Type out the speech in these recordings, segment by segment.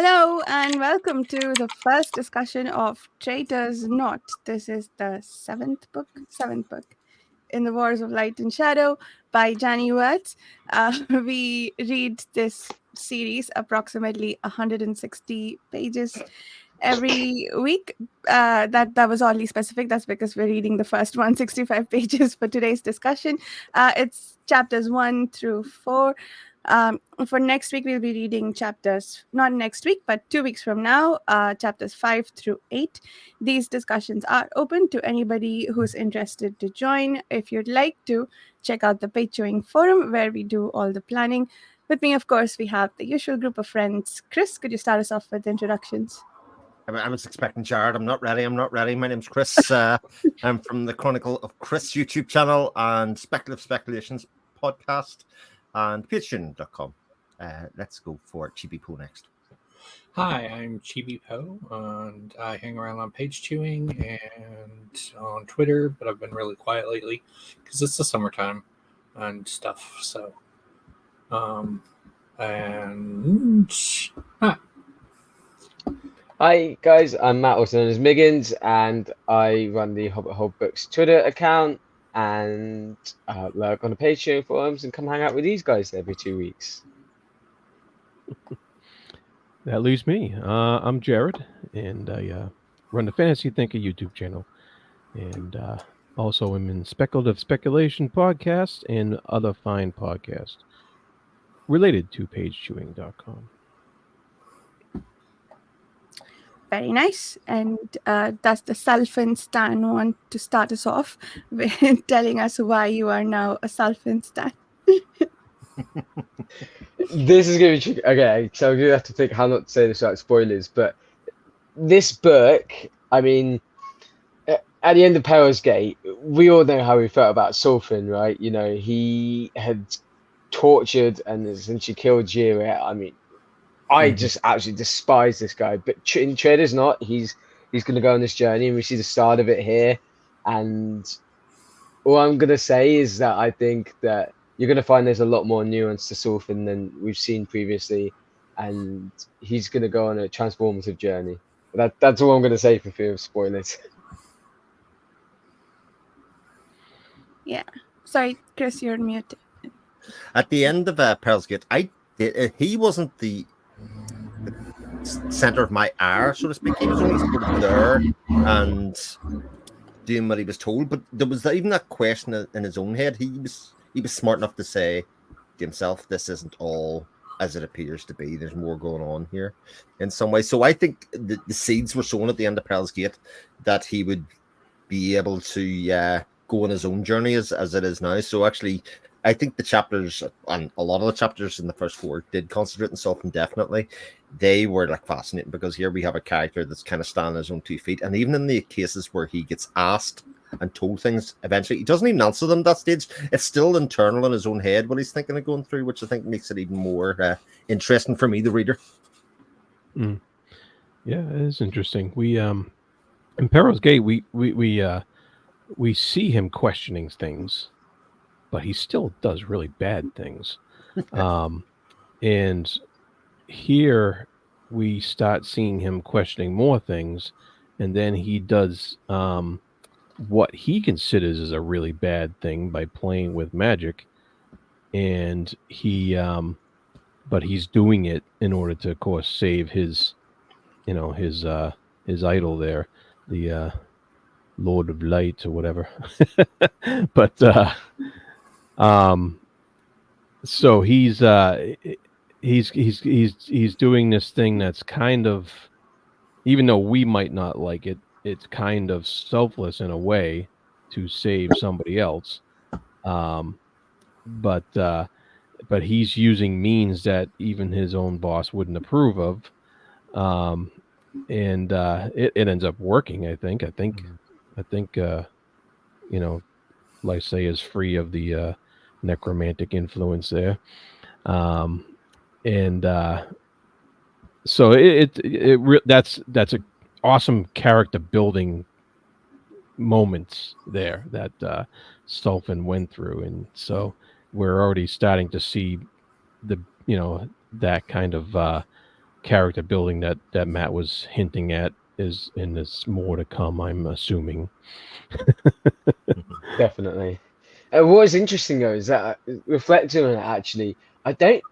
Hello and welcome to the first discussion of Traitor's Not. This is the seventh book in the Wars of Light and Shadow by Janny Wurts. We read this series approximately 160 pages every week. That was oddly specific. That's because we're reading the first 165 pages for today's discussion. It's chapters 1 through 4. For next week, we'll be reading chapters, not next week, but 2 weeks from now, chapters 5 through 8. These discussions are open to anybody who's interested to join. If you'd like to, check out the Page Chewing Forum where we do all the planning. With me, of course, we have the usual group of friends. Chris, could you start us off with introductions? I was expecting Jared. I'm not ready. My name's Chris. I'm from the Chronicle of Chris YouTube channel and Speculative Speculations podcast and patreon.com. Let's go for Chibi Poe next. Hi, I'm Chibi Poe, and I hang around on Page Chewing and on Twitter, but I've been really quiet lately because it's the summertime and stuff. So, Hi guys, I'm Matt, also known as Miggins, and I run the Hobbit Hole Books Twitter account and lurk on the Patreon forums and come hang out with these guys every 2 weeks. That leaves me. I'm Jared, and I run the Fantasy Thinker YouTube channel, and also am in Speculative Speculation podcast and other fine podcasts related to pagechewing.com. Very nice. And does the Sulfin Stan want to start us off with telling us why you are now a Sulfin Stan? This is going to be tricky. Okay, so I'm going to have to think how not to say this without spoilers, but this book, I mean, at the end of Peril's Gate, we all know how we felt about Sulfin, right? You know, he had tortured and essentially killed Jira. I mean, I just absolutely despise this guy, but in Traitor's Not, he's going to go on this journey, and we see the start of it here. And all I'm going to say is that I think that you're going to find there's a lot more nuance to Sulfin than we've seen previously, and he's going to go on a transformative journey. That's all I'm going to say for fear of spoilers. Yeah. Sorry, Chris, you're muted. At the end of Pearl's Gate, he wasn't the center of my ire, so to speak. He was only sort of there and doing what he was told, but there was even that question in his own head. He was smart enough to say to himself, this isn't all as it appears to be. There's more going on here in some way. So I think the seeds were sown at the end of Pearl's Gate that he would be able to go on his own journey as it is now. So actually, I think the chapters, and a lot of the chapters in the first 4 did concentrate on Sulfin, definitely. They were like fascinating because here we have a character that's kind of standing on his own 2 feet. And even in the cases where he gets asked and told things, eventually he doesn't even answer them at that stage. It's still internal in his own head what he's thinking of going through, which I think makes it even more interesting for me, the reader. Yeah, it is interesting. We in Peril's Gate, we see him questioning things, but he still does really bad things. And here we start seeing him questioning more things, and then he does what he considers is a really bad thing by playing with magic, and but he's doing it in order to, of course, save his idol there, the Lord of Light or whatever. But so he's doing this thing that's kind of, even though we might not like it, it's kind of selfless in a way to save somebody else. But he's using means that even his own boss wouldn't approve of. And it ends up working. I think Lysae is free of the necromantic influence there. So that's an awesome character building moments there that Sulfin went through, and so we're already starting to see that kind of character building that Matt was hinting at is, and there's more to come, I'm assuming. Definitely. What is interesting though is that reflecting on it, actually, I don't.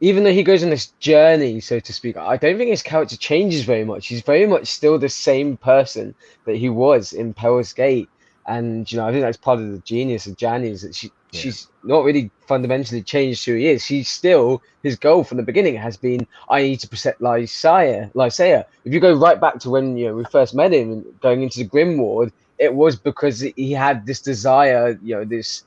Even though he goes on this journey, so to speak, I don't think his character changes very much. He's very much still the same person that he was in Peril's Gate, and I think that's part of the genius of Janny is that she's not really fundamentally changed who he is. She's still his goal from the beginning has been, I need to protect Lysaea. If you go right back to when we first met him and going into the Grim Ward, it was because he had this desire, this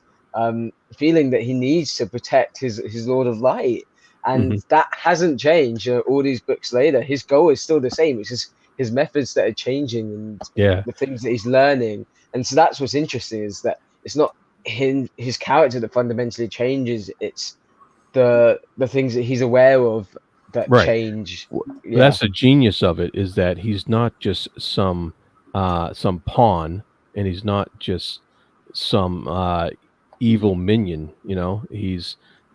feeling that he needs to protect his Lord of Light. And that hasn't changed all these books later. His goal is still the same. It's just his methods that are changing and the things that he's learning. And so that's what's interesting is that it's not his character that fundamentally changes. It's the things that he's aware of that change. Yeah. That's the genius of it, is that he's not just some pawn, and he's not just some evil minion.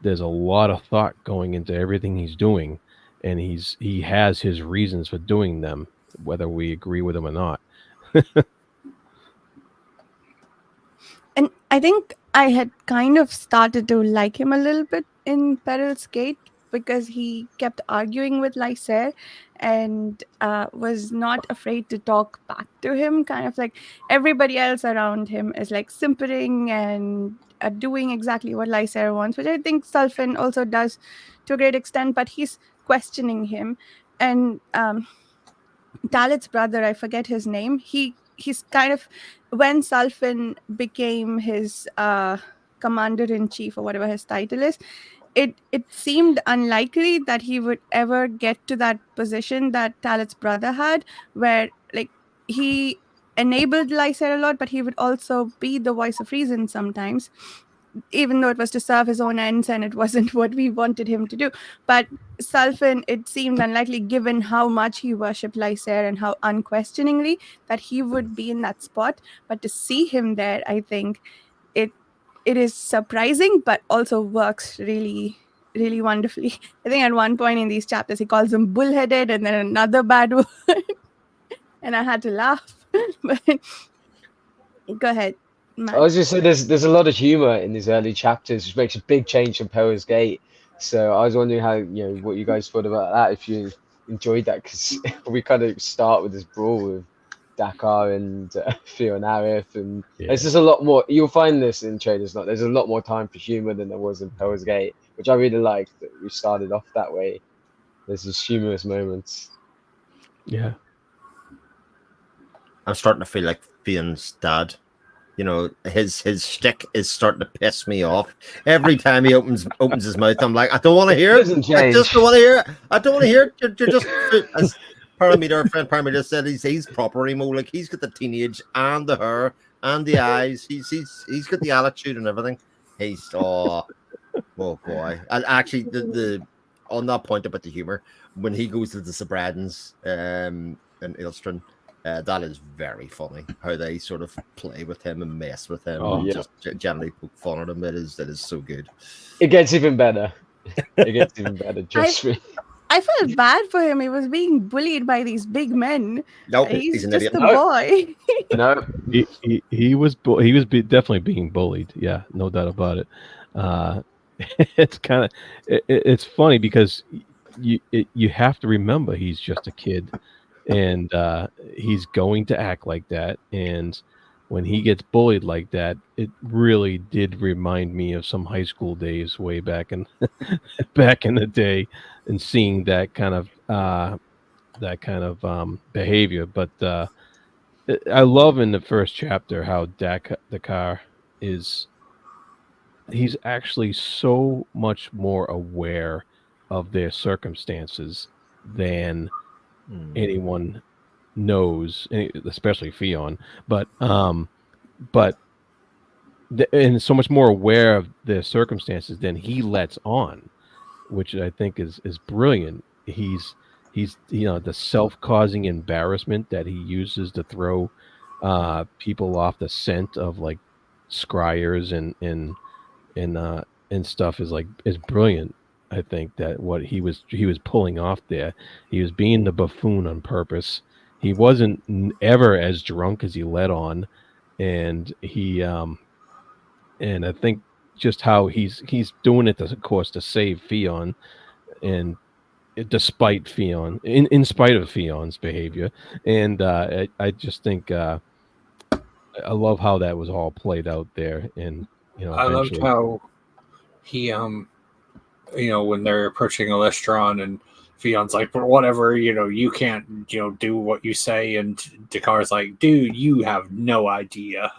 There's a lot of thought going into everything he's doing, and he has his reasons for doing them, whether we agree with him or not. And I think I had kind of started to like him a little bit in Peril's Gate because he kept arguing with Lysaea and was not afraid to talk back to him. Kind of like everybody else around him is like simpering and doing exactly what Lysaea wants, which I think Sulfin also does to a great extent, but he's questioning him. And Talit's brother, I forget his name, he's kind of, when Sulfin became his commander-in-chief or whatever his title is, it seemed unlikely that he would ever get to that position that Talit's brother had, where like he enabled Lysaea a lot, but he would also be the voice of reason sometimes, even though it was to serve his own ends and it wasn't what we wanted him to do. But Sulfin, it seemed unlikely, given how much he worshipped Lysaea and how unquestioningly, that he would be in that spot. But to see him there, I think it is surprising, but also works really, really wonderfully. I think at one point in these chapters, he calls him bullheaded and then another bad word. And I had to laugh. But go ahead, Matt. I was just saying there's a lot of humor in these early chapters, which makes a big change from Peril's Gate. So I was wondering how what you guys thought about that, if you enjoyed that, because we kind of start with this brawl with Dakar and Fionarif, and there's just a lot more. You'll find this in Trader's Not. There's a lot more time for humor than there was in Peril's Gate, which I really liked. That we started off that way. There's these humorous moments. Yeah, I'm starting to feel like Fion's dad. His shtick is starting to piss me off. Every time he opens his mouth, I'm like, I don't want to hear it. I just don't want to hear it. I don't want to hear it. You're just, as our friend Parameter said, he's proper emo. Like, he's got the teenage and the hair and the eyes. He's got the attitude and everything. Oh boy. And actually, the on that point about the humor, when he goes to the Sabradans in Ilstrin, that is very funny how they sort of play with him and mess with him and just generally poke fun at him. It is so good. It gets even better. Just I felt bad for him. He was being bullied by these big men. No, he's an just idiot. a boy. No, he was definitely being bullied. Yeah, no doubt about it. It's kind of it's funny because you have to remember he's just a kid. And he's going to act like that, and when he gets bullied like that, it really did remind me of some high school days way back in the day, and seeing that kind of behavior. But I love in the first chapter how Dakar he's actually so much more aware of their circumstances than anyone knows, especially Fion, but and so much more aware of their circumstances than he lets on, which I think is brilliant. He's the self-causing embarrassment that he uses to throw people off the scent of like scryers and stuff is brilliant. I think that what he was pulling off there, he was being the buffoon on purpose. He wasn't ever as drunk as he let on, and and I think just how he's doing it, of course, to save Fion, and despite Fion, in spite of Fion's behavior, and I just think I love how that was all played out there, and I loved eventually, how he when they're approaching a restaurant and Fion's like, but whatever, you can't, do what you say, and Dakar's like, dude, you have no idea,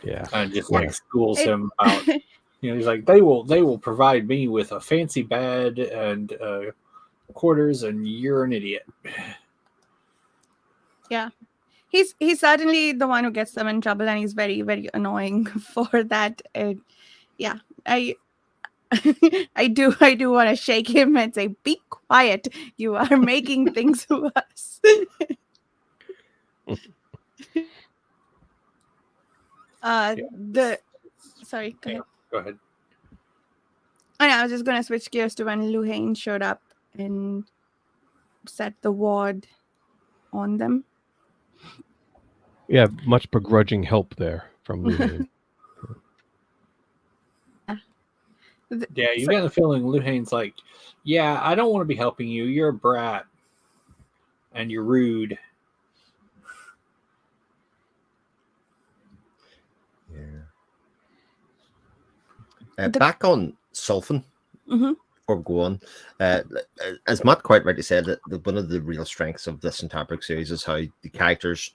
yeah, and just Yeah. like schools It- him about. He's like, they will provide me with a fancy bed and quarters, and you're an idiot. Yeah. He's certainly the one who gets them in trouble, and he's very, very annoying for that. And yeah, I I do want to shake him and say, "Be quiet! You are making things worse." Sorry, go ahead. Go ahead. Oh, yeah, I was just gonna switch gears to when Luhane showed up and set the ward on them. Yeah, much begrudging help there from Luhane. Yeah, you get the feeling Luhane's like, yeah, I don't want to be helping you. You're a brat, and you're rude. Yeah. Back on Sulfin, Mhm. before we go on, as Matt quite rightly said, that one of the real strengths of this entire book series is how the characters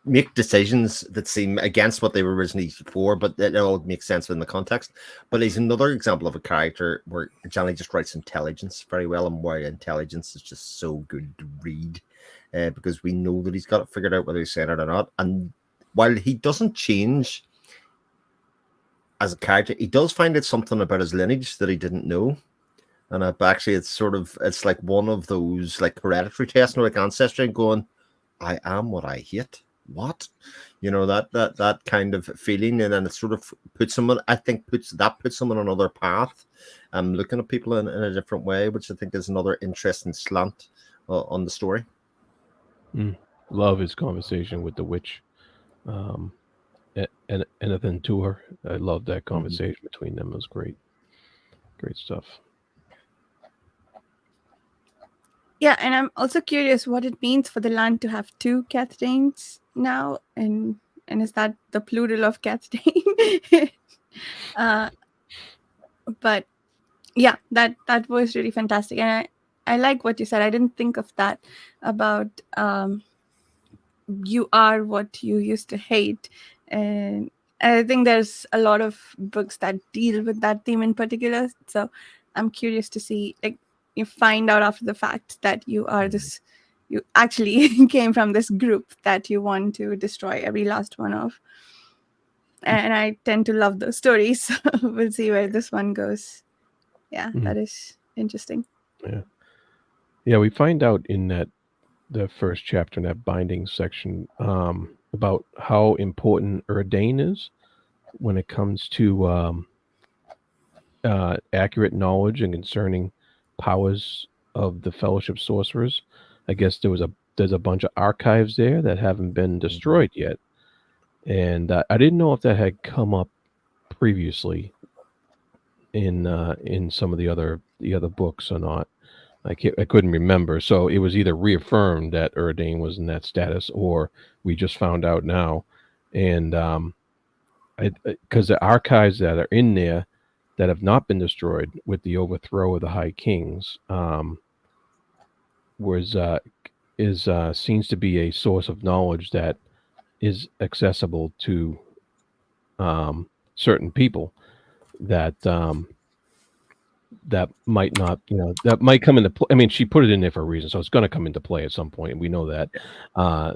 make decisions that seem against what they were originally for, but it all makes sense within the context. But he's another example of a character where Johnny just writes intelligence very well, and why intelligence is just so good to read, because we know that he's got it figured out whether he's saying it or not. And while he doesn't change as a character, he does find out something about his lineage that he didn't know. And actually, it's like one of those like hereditary tests, or like ancestry, and going, I am what I hate. What? That kind of feeling, and then it sort of puts him on, I think puts him on another path, looking at people in a different way, which I think is another interesting slant on the story. Love his conversation with the witch, and anything to her. I love that conversation between them. It was great stuff. Yeah, and I'm also curious what it means for the land to have two Cathdanes now, and is that the plural of Cathdane? But yeah, that was really fantastic, and I like what you said. I didn't think of that about you are what you used to hate, and I think there's a lot of books that deal with that theme in particular. So I'm curious to see, like, you find out after the fact that you are this, you actually came from this group that you want to destroy every last one of. And I tend to love those stories. So we'll see where this one goes. Yeah, that is interesting. Yeah, we find out in the first chapter in that binding section about how important Urdane is when it comes to accurate knowledge and concerning powers of the Fellowship Sorcerers. I guess there's a bunch of archives there that haven't been destroyed yet, and I didn't know if that had come up previously in some of the other books or not. I couldn't remember. So it was either reaffirmed that Urdane was in that status, or we just found out now. And because the archives that are in there that have not been destroyed with the overthrow of the High Kings seems to be a source of knowledge that is accessible to certain people that that might not, that might come into play. I mean, she put it in there for a reason, so it's going to come into play at some point, and we know that.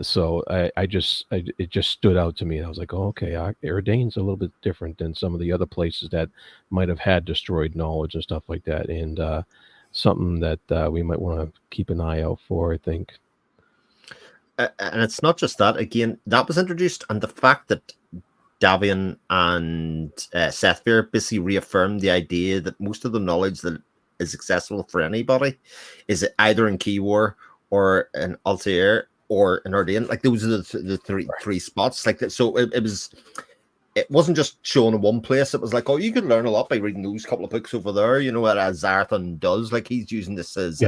So it just stood out to me. I was like, oh, okay, Urdane's a little bit different than some of the other places that might have had destroyed knowledge and stuff like that, and something that we might want to keep an eye out for, I think. And it's not just that. Again, that was introduced, and the fact that Davian and Sethvir basically reaffirmed the idea that most of the knowledge that is accessible for anybody is either in Keywar or in Altair or in Ardain. Like those are the three spots. Like that. So it wasn't just shown in one place. It was like, oh, you could learn a lot by reading those couple of books over there. You know what, as Zarathon does. Like he's using this as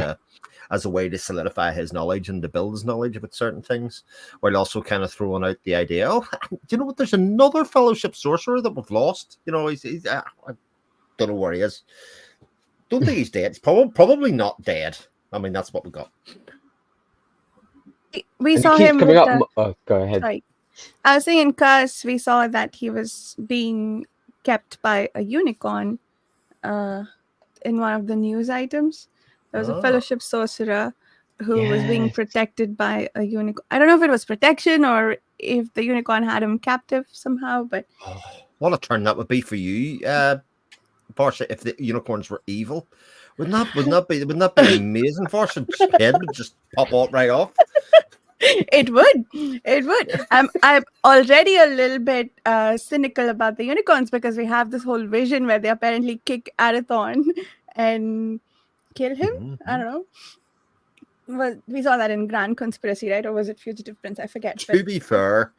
a way to solidify his knowledge and to build his knowledge about certain things, while also kind of throwing out the idea, oh, do you know what? There's another Fellowship sorcerer that we've lost. You know, he's I don't know where he is. Don't think he's dead. He's probably not dead. I mean, that's what we got. We And saw he keeps him. coming With up. the, Oh, go ahead. sorry. I was saying in Curse, we saw that he was being kept by a unicorn in one of the news items. There was a Fellowship sorcerer who was being Yes. protected by a unicorn. I don't know if it was protection or if the unicorn had him captive somehow, but What a turn that would be for you, Portia, if the unicorns were evil. Wouldn't that be amazing, Portia? Head would just pop out right off. it would. I'm already a little bit cynical about the unicorns because we have this whole vision where they apparently kick Arathon and kill him. I don't know. Well, we saw that in Grand Conspiracy, right? Or was it Fugitive Prince? I forget. To be fair,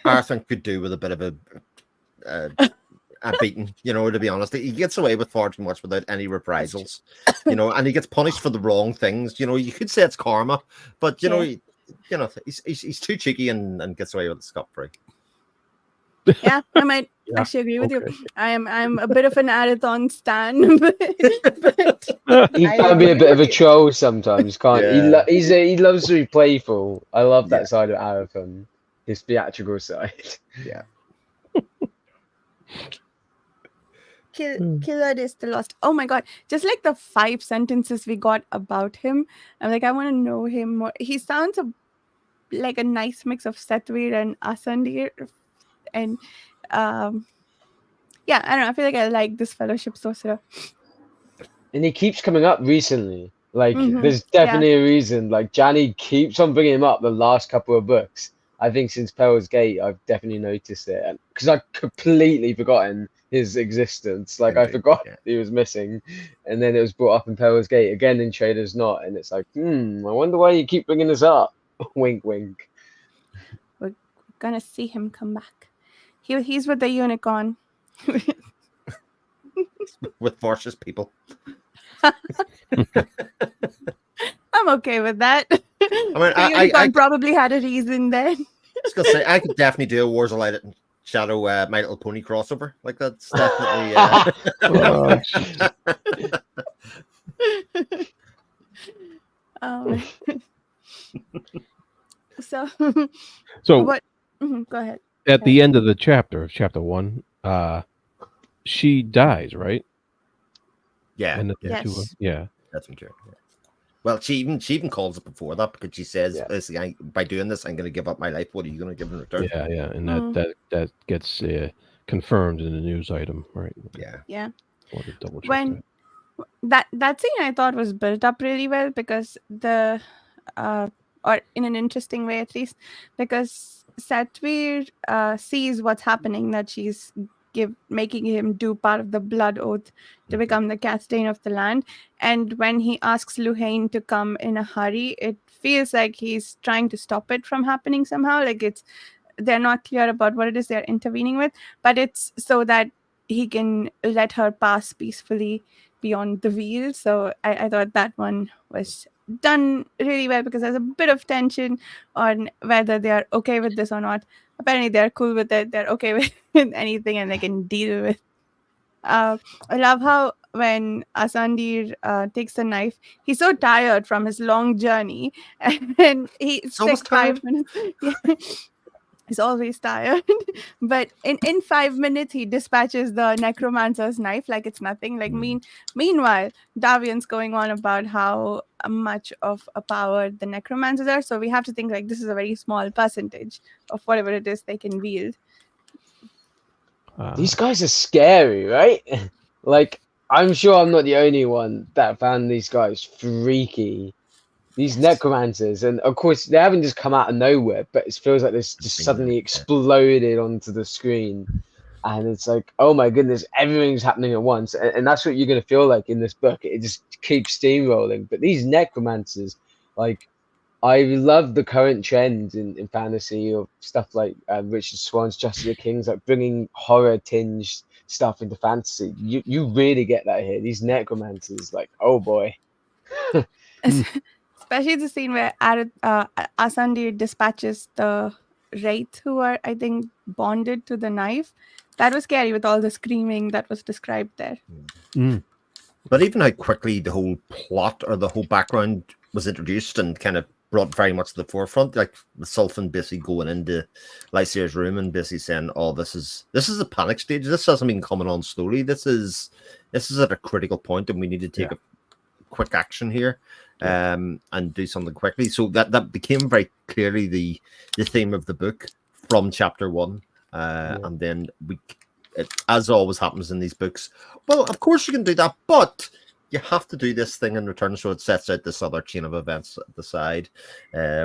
Arathon could do with a bit of a beating, you know, to be honest. He gets away with far too much without any reprisals, you know, and he gets punished for the wrong things. You know, you could say it's karma, but you know, he's too cheeky and gets away with it scot-free. Yeah, I might actually agree with you. I'm a bit of an Arathon stan, but He can be a bit of a troll sometimes, can't he? He loves to be playful. I love that side of Arathon, his theatrical side. Yeah. Killer is the lost. Oh my god! Just like the 5 sentences we got about him, I'm like, I want to know him more. He sounds like a nice mix of Sethvir and Asandir, and I don't know. I feel like I like this Fellowship sorcerer. And he keeps coming up recently. Like, there's definitely a reason. Like, Janny keeps on bringing him up the last couple of books. I think since Peril's Gate, I've definitely noticed it. Because I've completely forgotten his existence. Like, I forgot he was missing. And then it was brought up in Peril's Gate again in Traitor's Knot. And it's like, I wonder why you keep bringing this up. Wink, wink. We're gonna see him come back. He's with the unicorn. With Portia's people. I'm okay with that. I mean, I probably had a reason then. I was gonna say I could definitely do a Wars of Light and Shadow My Little Pony crossover. Like that's definitely So what? Go ahead. At the end of the chapter of chapter 1, she dies, right? Yeah. And yes. That's true. Yeah. Well, she even calls it before that because she says, by doing this, I'm going to give up my life. What are you going to give in return? Yeah, and that gets confirmed in the news item, right? Yeah. Want to double check when that scene I thought was built up really well because or in an interesting way at least, because Sethvir sees what's happening, that she's making him do part of the blood oath to become the Castain of the land. And when he asks Luhain to come in a hurry, it feels like he's trying to stop it from happening somehow. Like they're not clear about what it is they're intervening with, but it's so that he can let her pass peacefully beyond the wheel. So I thought that one was done really well because there's a bit of tension on whether they're okay with this or not. Apparently they're cool with it. They're okay with anything and they can deal with. I love how when Asandir takes the knife, he's so tired from his long journey and it's like 5 minutes. He's always tired. But in 5 minutes, he dispatches the necromancer's knife like it's nothing. Like meanwhile, Davian's going on about how much of a power the necromancers are. So we have to think like this is a very small percentage of whatever it is they can wield. These guys are scary, right? Like, I'm sure I'm not the only one that found these guys freaky. these necromancers, and of course they haven't just come out of nowhere, but it feels like this just suddenly exploded onto the screen, and it's like, oh my goodness, everything's happening at once, and that's what you're gonna feel like in this book. It just keeps steamrolling. But these necromancers, like, I love the current trend in fantasy of stuff like Richard Swan's Justice of the Kings, like bringing horror tinged stuff into fantasy. You really get that here. These necromancers, like, oh boy. Especially the scene where Asandi dispatches the wraith who are, I think, bonded to the knife. That was scary with all the screaming that was described there. But even how quickly the whole plot or the whole background was introduced and kind of brought very much to the forefront, like with Sullivan basically going into Lysair's room and basically saying, "Oh, this is a panic stage. This hasn't been coming on slowly. This is at a critical point, and we need to take a quick action here, and do something quickly." So that became very clearly the theme of the book from chapter 1, and then as always happens in these books. Well, of course you can do that, but you have to do this thing in return, so it sets out this other chain of events at the side,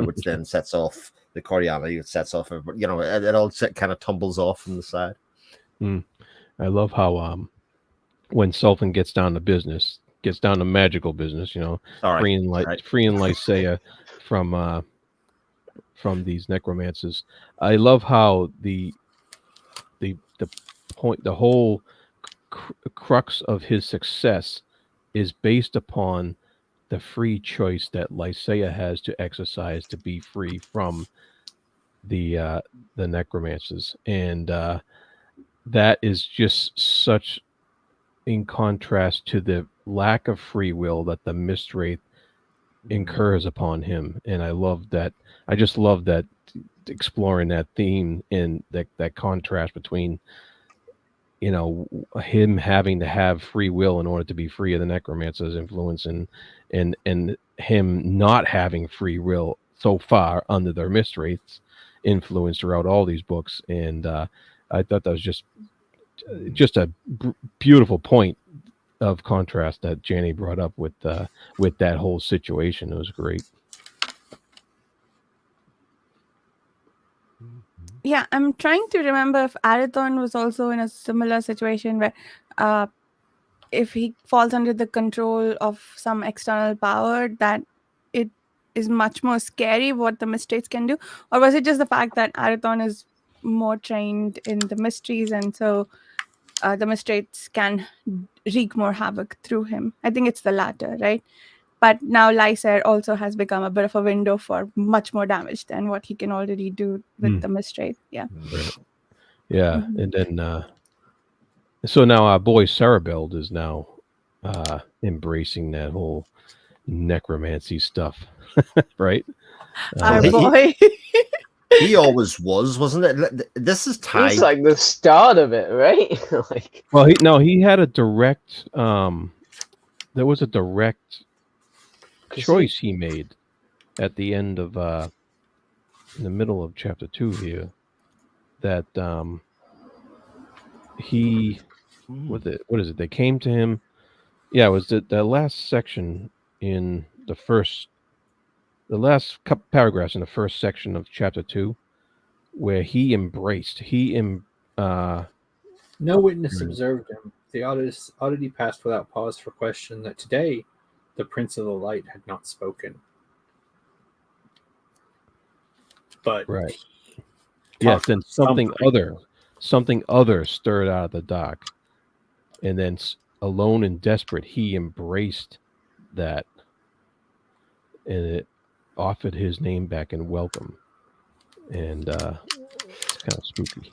which then sets off the Coriani. It sets off, it all kind of tumbles off from the side. I love how when Sullivan gets down to magical business, freeing Lysaia from these necromancers. I love how the point, the whole crux of his success is based upon the free choice that Lysaia has to exercise to be free from the necromancers, and that is just such in contrast to the lack of free will that the Mistwraith incurs upon him. And I just love that, exploring that theme and that contrast between him having to have free will in order to be free of the necromancer's influence, and him not having free will so far under their Mistwraith's influence throughout all these books. And I thought that was just a beautiful point of contrast that Janny brought up with that whole situation. It was great. Yeah, I'm trying to remember if Arathon was also in a similar situation where if he falls under the control of some external power, that it is much more scary what the Mistwraiths can do. Or was it just the fact that Arathon is more trained in the mysteries, and so the Mistwraiths can wreak more havoc through him? I think it's the latter, right? But now Lysair also has become a bit of a window for much more damage than what he can already do with the Mistwraith. Yeah. Yeah. And then so now our boy Cerebeld is now embracing that whole necromancy stuff. Right? Our boy. He always was, wasn't it? This is tied. It's like the start of it, right? Well, he had a direct there was a direct choice he made at the end of in the middle of chapter 2 here, that he what is it, they came to him, it was the last section in the last couple paragraphs in the first section of chapter 2, where no witness observed him. The oddity passed without pause for question that today the Prince of the Light had not spoken. But right. Yes, then something other stirred out of the dark. And then alone and desperate, he embraced that, and it offered his name back and welcome. And it's kind of spooky.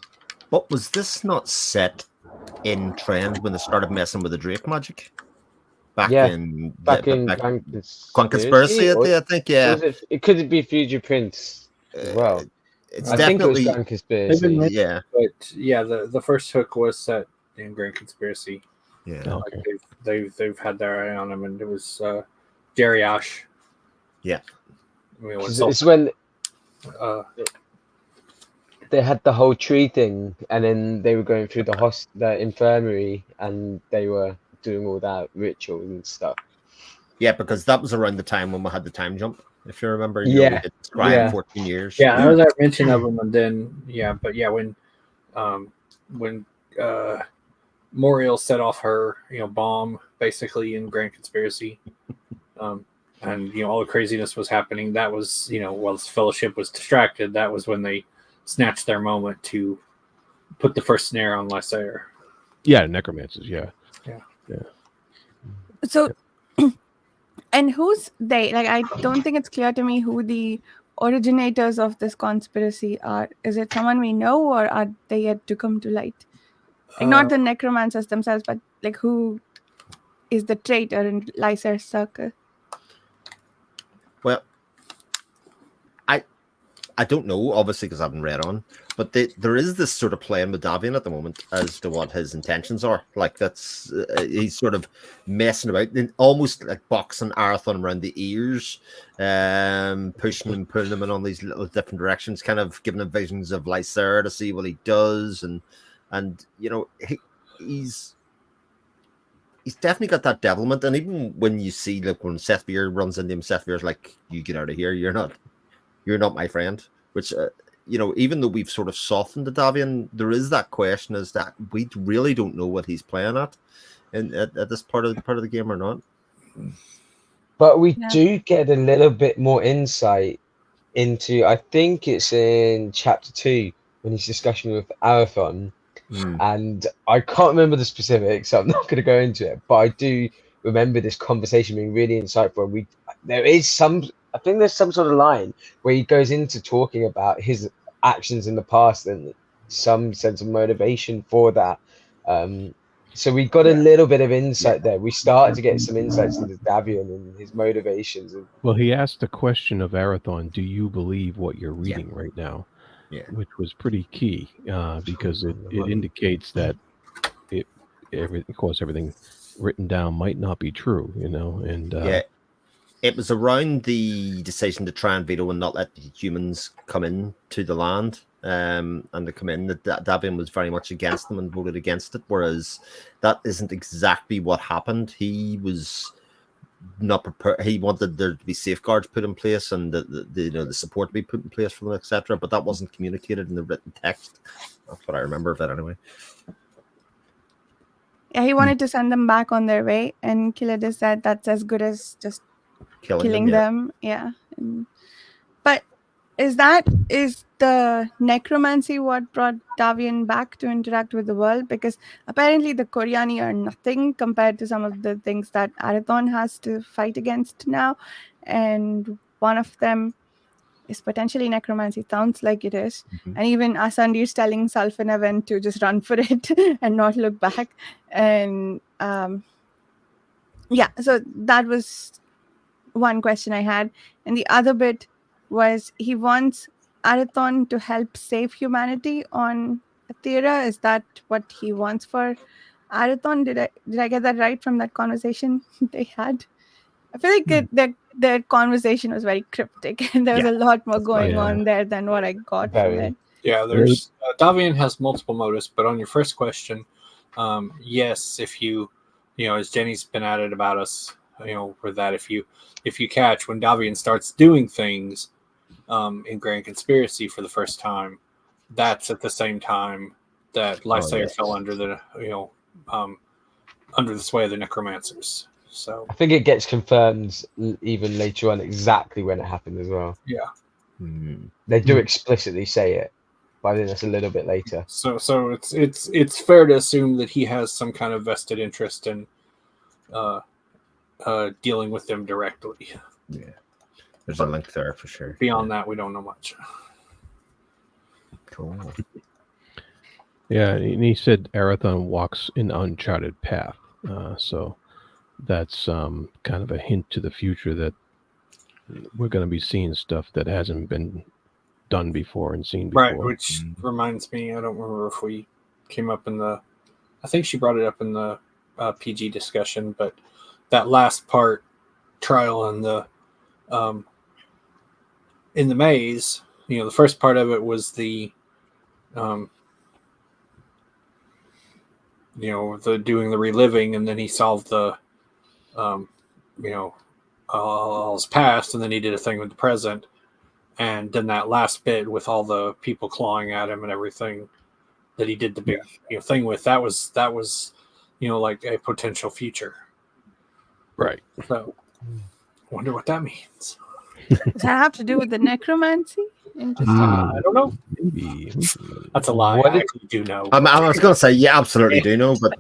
But was this not set in trend when they started messing with the Drake magic? Back in Conspiracy, I think, yeah. It could be Future Prince as well. It's definitely Grand Conspiracy. Yeah. But yeah, the first hook was set in Grand Conspiracy. Yeah. Okay. They've had their eye on him, and it was Jerry Ash. Yeah. I mean, it's when they had the whole tree thing, and then they were going through the infirmary, and they were doing all that rituals and stuff. Yeah, because that was around the time when we had the time jump. If you remember, we Yeah. did Scribe Yeah. 14 years. Yeah, I was at mention of him, and then when Moriel set off her bomb basically in Grand Conspiracy, and all the craziness was happening. That was while the Fellowship was distracted. That was when they snatched their moment to put the first snare on Lysair. Yeah, necromancers. Yeah. So, and who's they? Like, I don't think it's clear to me who the originators of this conspiracy are. Is it someone we know, or are they yet to come to light? Like, not the necromancers themselves, but like who is the traitor in Lysair's circle? Well, I don't know, obviously, because I haven't read on, but there is this sort of playing with Davian at the moment as to what his intentions are. Like, that's he's sort of messing about, almost like boxing Arathon around the ears, pushing and pulling him in all these little different directions, kind of giving him visions of Lysair to see what he does, and he's definitely got that devilment. And even when you see, like, when Seth Beer runs into him, Seth Beer's like, "You get out of here, you're not my friend," which, even though we've sort of softened the Davian, there is that question is that we really don't know what he's playing at this part of the game or not. But we do get a little bit more insight into, I think it's in chapter 2 when he's discussing with Arathon, and I can't remember the specifics, so I'm not going to go into it, but I do remember this conversation being really insightful. I think there's some sort of line where he goes into talking about his actions in the past and some sense of motivation for that. So we got a little bit of insight there. We started to get some insights into Davian and his motivations. Well, he asked the question of Arathon, "Do you believe what you're reading right now?" Yeah, which was pretty key because it indicates that of course, everything written down might not be true, and it was around the decision to try and veto and not let the humans come in to the land, and to come in. That Davian was very much against them and voted against it, whereas that isn't exactly what happened. He was not prepared. He wanted there to be safeguards put in place and the support to be put in place for them, etc. But that wasn't communicated in the written text. That's what I remember of it, anyway. Yeah, he wanted to send them back on their way, and Kilida said that's as good as just killing them. Yeah. But is the necromancy what brought Davian back to interact with the world? Because apparently the Koryani are nothing compared to some of the things that Arathon has to fight against now, and one of them is potentially necromancy. Sounds like it is. And even Asandir's telling Sulfinaven to just run for it and not look back. And so that was one question I had. And the other bit was he wants Arathon to help save humanity on Athera. Is that what he wants for Arathon? Did I get that right from that conversation they had? I feel like their conversation was very cryptic, and there was a lot more going on there than what I got from it. Yeah, there's Davian has multiple motives, but on your first question, yes, if you as Jenny's been at it about us, for that, if you catch when Davian starts doing things in Grand Conspiracy for the first time, that's at the same time that Lysair fell under the under the sway of the necromancers. So I think it gets confirmed even later on exactly when it happened as well. Yeah. They do explicitly say it, but I think that's a little bit later. So it's fair to assume that he has some kind of vested interest in dealing with them directly. Yeah, there's a link there for sure. Beyond that, we don't know much. Cool. Yeah, and he said Arathon walks an uncharted path, so that's kind of a hint to the future that we're going to be seeing stuff that hasn't been done before and seen before. Right, which reminds me, I don't remember if we came up in the, I think she brought it up in the PG discussion, but that last part, trial in the maze, the first part of it was the the doing the reliving, and then he solved the all's past, and then he did a thing with the present, and then that last bit with all the people clawing at him and everything that he did the big thing with, that was like a potential future. Right. So wonder what that means. Does that have to do with the necromancy? Interesting. I don't know. Maybe. That's a lie. What I if- actually do know. I was going to say, yeah, absolutely do know, but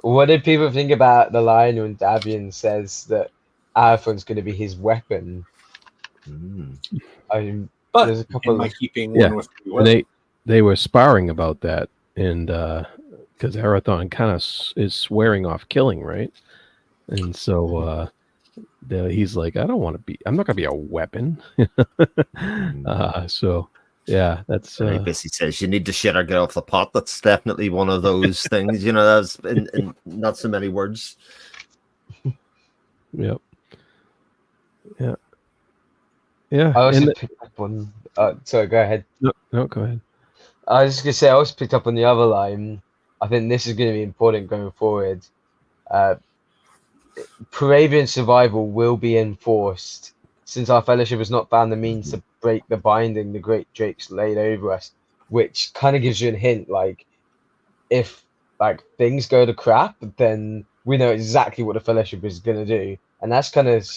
What did people think about the line when Davian says that Arathorn's going to be his weapon? I mean, But there's a couple am I of keeping Yeah. one with me? And they were sparring about that, and because Arathon kind of is swearing off killing, right? And so he's like, I'm not going to be a weapon. So yeah, that's he basically says you need to shit or get off the pot. That's definitely one of those things, that's in not so many words. yep. Yeah. I also And picked up on. Sorry, go ahead. no, go ahead. I was just gonna say I also picked up on the other line. I think this is going to be important going forward. Parabian survival will be enforced since our fellowship has not found the means to break the binding the great drakes laid over us, which kind of gives you a hint. Like, if things go to crap, then we know exactly what the fellowship is going to do, and that's kind of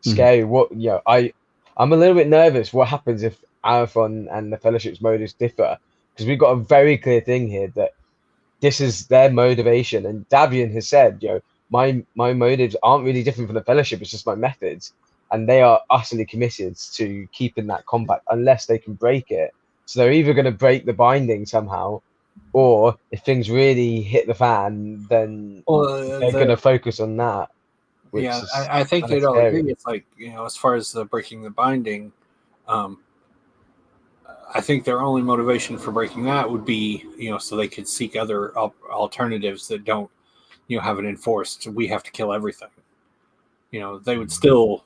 scary. What I'm a little bit nervous. What happens if Arathon and the fellowship's motives differ? Because we've got a very clear thing here that this is their motivation, and Davian has said, my motives aren't really different from the fellowship. It's just my methods, and they are utterly committed to keeping that compact unless they can break it. So they're either going to break the binding somehow, or if things really hit the fan, then they're going to focus on that. Yeah, I think they'd all scary. agree. It's like, as far as the breaking the binding, I think their only motivation for breaking that would be, so they could seek other alternatives that don't, have it enforced. We have to kill everything. They would still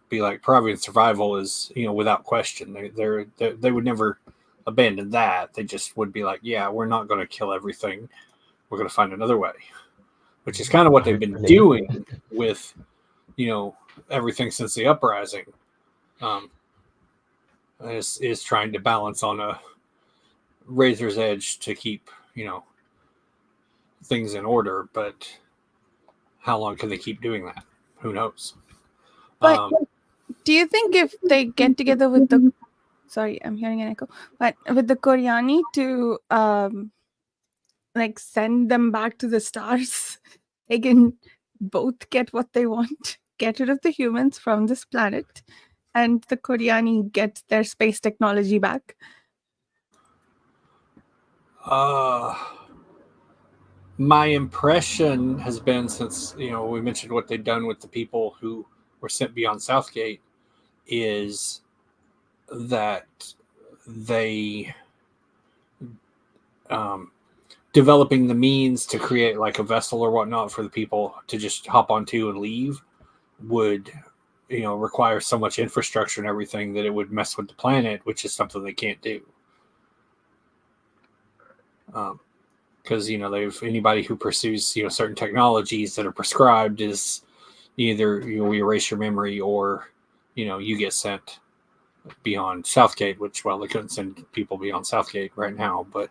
be like, Parabian survival is, without question. They would never abandon that. They just would be like, yeah, we're not going to kill everything. We're going to find another way, which is kind of what they've been doing with, everything since the uprising. Is trying to balance on a razor's edge to keep, things in order. But how long can they keep doing that? Who knows? But do you think if they get together with the... Sorry, I'm hearing an echo. But with the Koryani to send them back to the stars, they can both get what they want, get rid of the humans from this planet, and the Koryani get their space technology back? My impression has been, since we mentioned what they've done with the people who were sent beyond Southgate, is that they developing the means to create like a vessel or whatnot for the people to just hop onto and leave would require so much infrastructure and everything that it would mess with the planet, which is something they can't do. Because they've anybody who pursues certain technologies that are prescribed is either we erase your memory or you get sent beyond Southgate, which, well, they couldn't send people beyond Southgate right now, but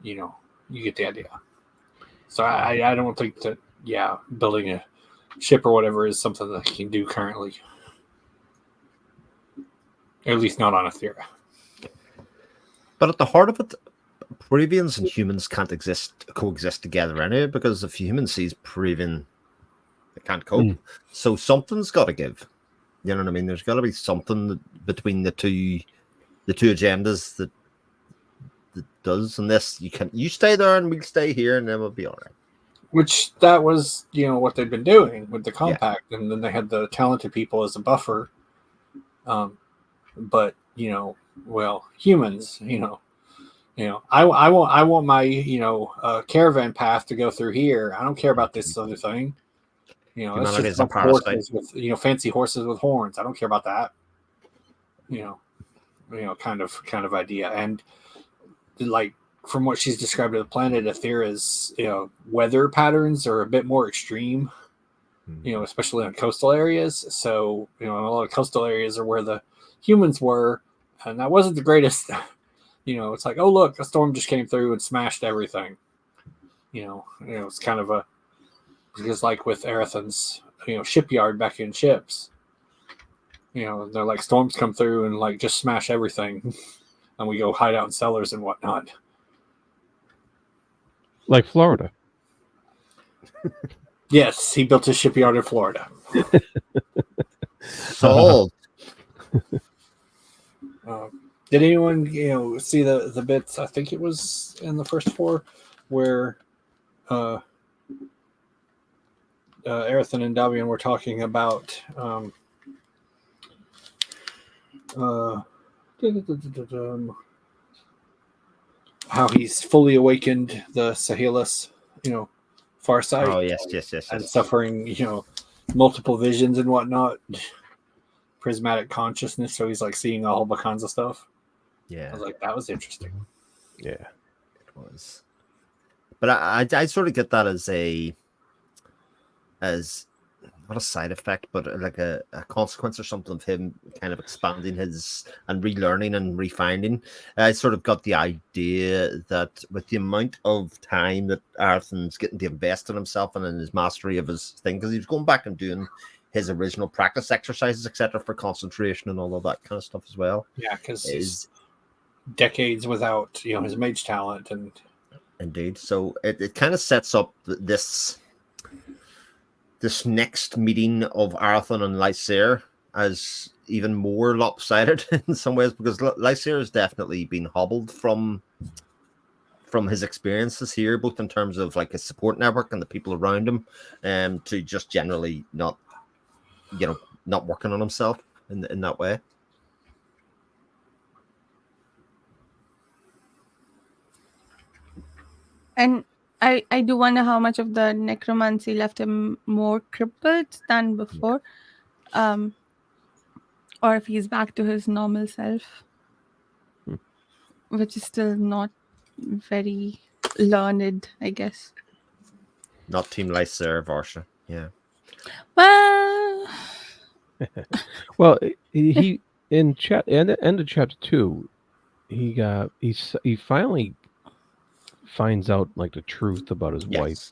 you get the idea. So I don't think that building a ship or whatever is something that they can do currently, at least not on Etheria. But at the heart of it, Parabians and humans can't coexist together anyway, because if humans sees Parabian, they can't cope. So something's got to give. You know what I mean? There's got to be something between the two agendas that does. And this, you stay there and we'll stay here, and then we'll be all right. Which that was what they've been doing with the compact, and then they had the talented people as a buffer. But humans, I want my caravan path to go through here. I don't care about this other thing. It's just a horses with fancy horses with horns. I don't care about that. Kind of idea. And like from what she's described of the planet, Ethera's, weather patterns are a bit more extreme, especially in coastal areas. So, a lot of coastal areas are where the humans were, and that wasn't the greatest. It's like, oh, look, a storm just came through and smashed everything. It's kind of because like with Erethan's, shipyard back in ships, they're like storms come through and like just smash everything, and we go hide out in cellars and whatnot. Like Florida. Yes, he built his shipyard in Florida. Sold. Did anyone, see the bits? I think it was in the first 4 where Erethan and Davian were talking about how he's fully awakened the Sahelis, far side. Oh yes. And suffering, multiple visions and whatnot. Prismatic consciousness, so he's like seeing a whole kinds of stuff. Yeah, I was like, that was interesting. Yeah, it was. But I sort of get that as not a side effect, but like a consequence or something of him kind of expanding his and relearning and refining. I sort of got the idea that with the amount of time that Arthan's getting to invest in himself and in his mastery of his thing, because he was going back and doing his original practice exercises, etc., for concentration and all of that kind of stuff as well. Yeah, because he's decades without, his mage talent. And indeed. So it kind of sets up this next meeting of Arathon and Lysair as even more lopsided in some ways, because Lysair has definitely been hobbled from his experiences here, both in terms of like his support network and the people around him, to just generally not working on himself in that way. And I do wonder how much of the necromancy left him more crippled than before, or if he's back to his normal self, which is still not very learned, I guess. Not Team Lysair, Varsha. Yeah. Well, well, he in end of chapter 2, he finally finds out like the truth about his wife,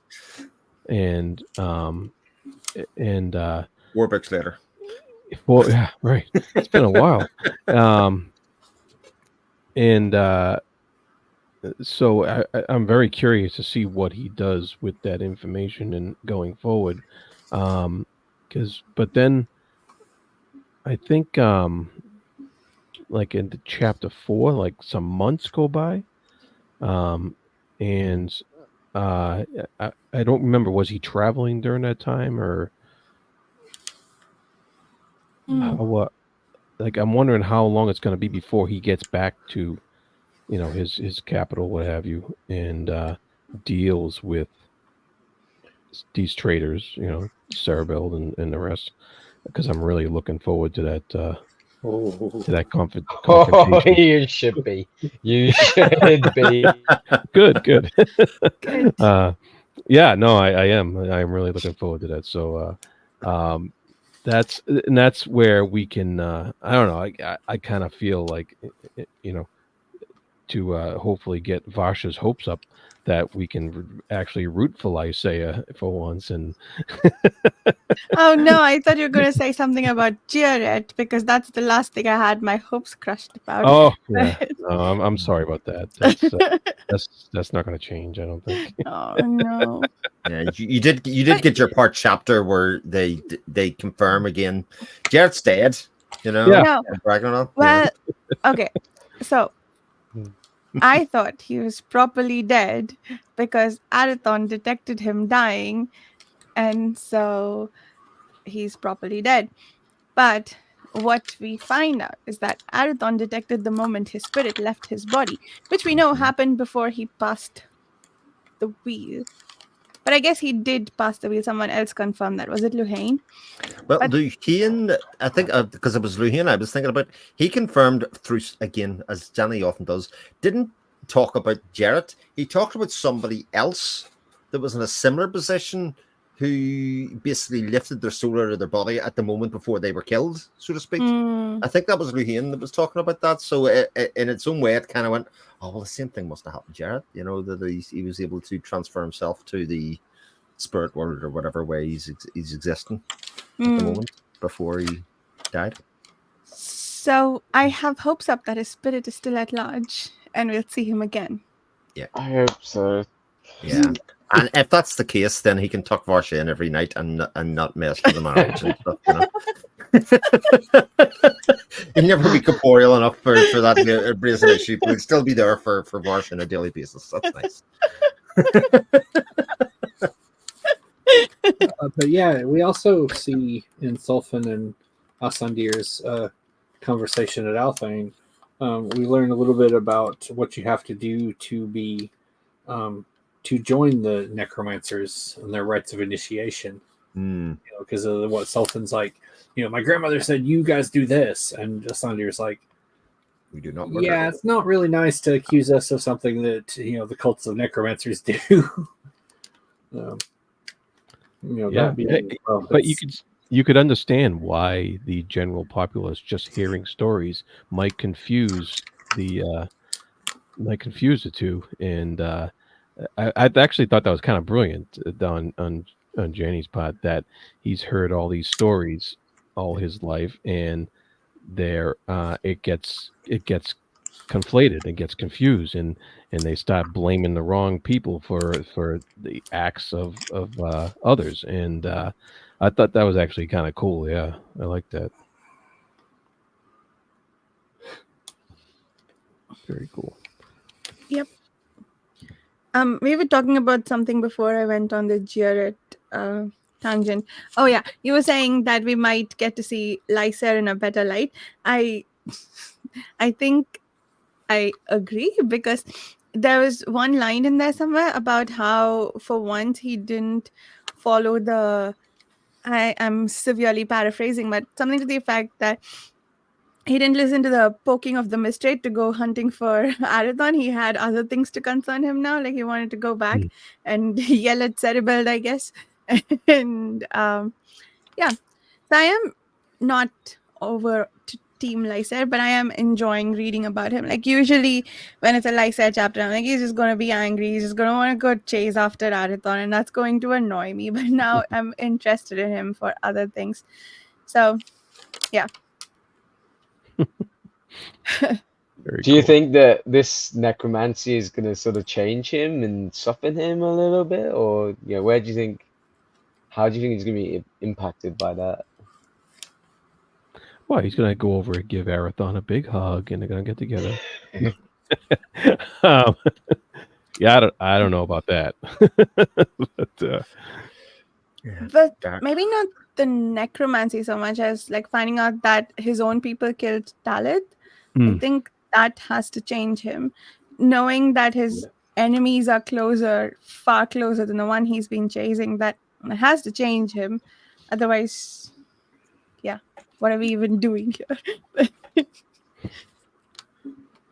and Warbooks later. Well, yeah, right. It's been a while, so I'm very curious to see what he does with that information and going forward, but then I think like in the chapter 4, like some months go by, and I don't remember, was he traveling during that time or what? Like, I'm wondering how long it's going to be before he gets back to, his capital, what have you, and deals with these traitors, Cerebeld and the rest. Because I'm really looking forward to that. To that confrontation. Oh, you should be. You should be. Good. Yeah, no, I am. I am really looking forward to that. So, that's where we can. I don't know. I kind of feel like, to hopefully get Varsha's hopes up that we can actually root for Lysair for once. And oh no, I thought you were going to say something about Jared, because that's the last thing I had my hopes crushed about. Oh, yeah. No, I'm sorry about that. That's not going to change, I don't think. Oh no. Yeah, you did get your part chapter where they confirm again Jared's dead. Yeah. No. Well, okay, so I thought he was properly dead because Arathon detected him dying, and so he's properly dead. But what we find out is that Arathon detected the moment his spirit left his body, which we know happened before he passed the wheel. But I guess he did pass the wheel. Someone else confirmed that. Was it Luhane? Well, Luhane, I think, because it was Luhane, I was thinking about, he confirmed through, again, as Janny often does, didn't talk about Jarrett. He talked about somebody else that was in a similar position who basically lifted their soul out of their body at the moment before they were killed, so to speak. I think that was Luhane that was talking about that. So in its own way, it kind of went, oh, well, the same thing must have happened to Jarrett, that he was able to transfer himself to the spirit world or whatever way he's existing at the moment before he died. So I have hopes up that his spirit is still at large and we'll see him again. Yeah. I hope so. Yeah. And if that's the case, then he can tuck Varsha in every night and not mess with the marriage and stuff, He'll never be corporeal enough for that brazen issue, but he'll still be there for Varsha on a daily basis. That's nice. But yeah, we also see in Sulfin and Asandir's conversation at Alfheim, we learn a little bit about what you have to do to be to join the necromancers and their rites of initiation. Because of what Sultan's like, my grandmother said you guys do this, and Asandir's like, we do not. Yeah, it's not really nice to accuse us of something that the cults of necromancers do. But you could understand why the general populace just hearing stories might confuse the two, and I actually thought that was kind of brilliant on Janny's part, that he's heard all these stories all his life, and it gets conflated and gets confused, and they start blaming the wrong people for the acts of others, and I thought that was actually kind of cool. Yeah, I like that. Very cool. Yep. We were talking about something before I went on the Jarrett tangent. Oh yeah, you were saying that we might get to see Lysair in a better light. I think I agree, because there was one line in there somewhere about how for once he didn't follow I am severely paraphrasing, but something to the effect that he didn't listen to the poking of the Mistrate to go hunting for Arathon. He had other things to concern him now. Like he wanted to go back and yell at Cerebald, I guess. And yeah, so I am not over to Team Lysair, but I am enjoying reading about him. Like usually when it's a Lysair chapter, I'm like, he's just going to be angry. He's just going to want to go chase after Arathon, and that's going to annoy me. But now I'm interested in him for other things. So, yeah. Do you think that this necromancy is going to sort of change him and soften him a little bit, or how do you think he's going to be impacted by that? Well, he's going to go over and give Arathon a big hug, and they're going to get together. Yeah, I don't know about that. But maybe not the necromancy so much as like finding out that his own people killed Talit. I think that has to change him. Knowing that his enemies are far closer than the one he's been chasing, that has to change him. Otherwise, yeah, what are we even doing here? Yeah,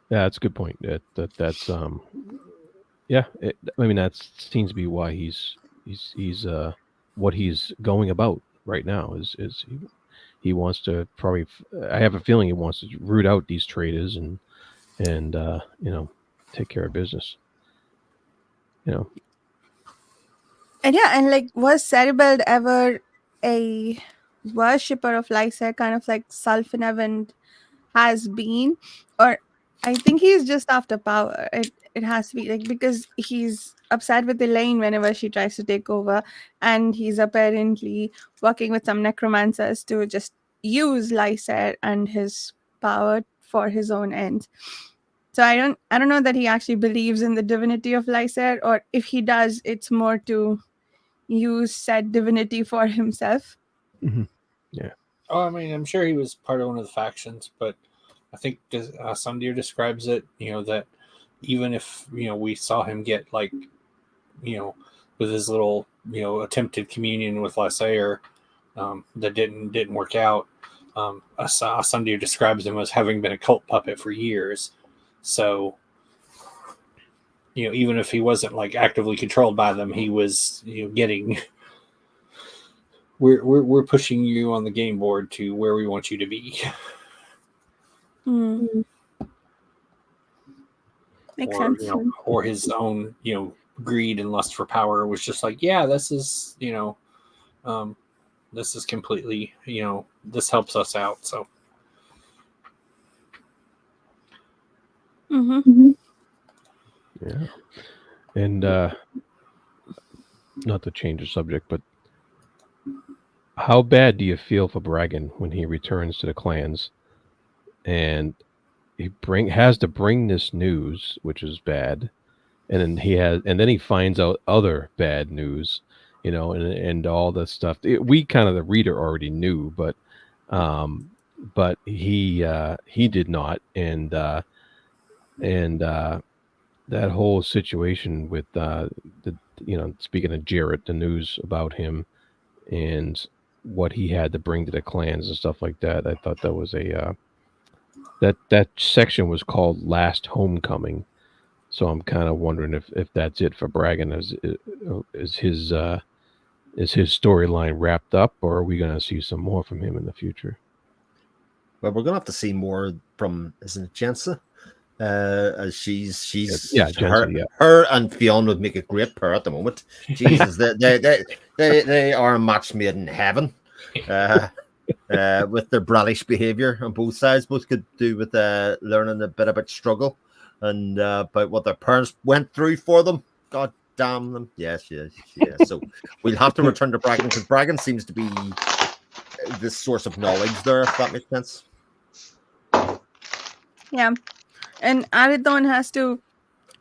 that's a good point. That's yeah. That seems to be why he's what he's going about right now is he wants to probably. I have a feeling he wants to root out these traitors and take care of business. And yeah, and like, was Cerebald ever a worshipper of Lysair, kind of like Sulfinevent has been? Or I think he's just after power. It has to be like, because he's upset with Elaine whenever she tries to take over, and he's apparently working with some necromancers to just use Lysair and his power for his own ends. So I don't know that he actually believes in the divinity of Lysair, or if he does, it's more to use said divinity for himself. Mm-hmm. Yeah. Oh, I mean, I'm sure he was part of one of the factions, but I think Sundir describes it, that even if, we saw him get like, with his little, attempted communion with Lysair that didn't work out, Sundir describes him as having been a cult puppet for years. So, even if he wasn't like actively controlled by them, he was getting. We're pushing you on the game board to where we want you to be. Makes sense. Or his own greed and lust for power was just like, yeah, this is this is completely this helps us out. So Yeah. And not to change the subject, but how bad do you feel for Bragan when he returns to the clans and he has to bring this news, which is bad, and then he finds out other bad news, and all this stuff. We kind of, the reader, already knew, but he did not, and that whole situation with speaking of Jarrett, the news about him and what he had to bring to the clans and stuff like that. I thought that was that section was called Last Homecoming. So I'm kind of wondering if that's it for Bragan. Is his storyline wrapped up, or are we going to see some more from him in the future? Well, we're going to have to see more from, isn't it, Jensa? As she's Jensa, her and Fionn would make a great pair at the moment. Jesus, they are a match made in heaven. With their bratish behavior on both sides, both could do with learning a bit about struggle and about what their parents went through for them. God damn them. Yes. So we'll have to return to Bragan because Bragan seems to be this source of knowledge there, if that makes sense. Yeah. And Aridon has to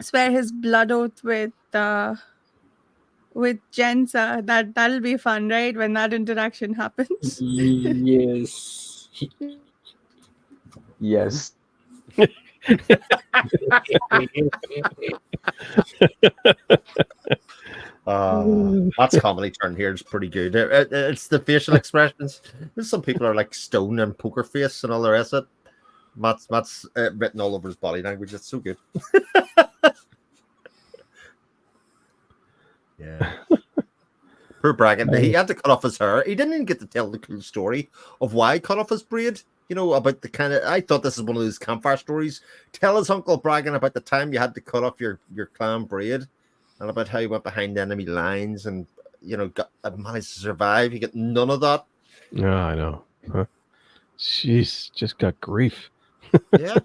swear his blood oath with Jensa. That'll be fun, right? When that interaction happens. Yes. Yes. That's comedy turn here is pretty good. It's the facial expressions. Some people are like stone and poker face and all the rest of it. Matt's written all over his body language. It's so good. Yeah. Poor Bragan. He had to cut off his hair. He didn't even get to tell the cool story of why he cut off his braid. About the kind of, I thought this is one of those campfire stories. Tell his Uncle Bragan about the time you had to cut off your clan braid and about how you went behind enemy lines and, managed to survive. You get none of that. Yeah, I know. Huh? She's just got grief. Yeah.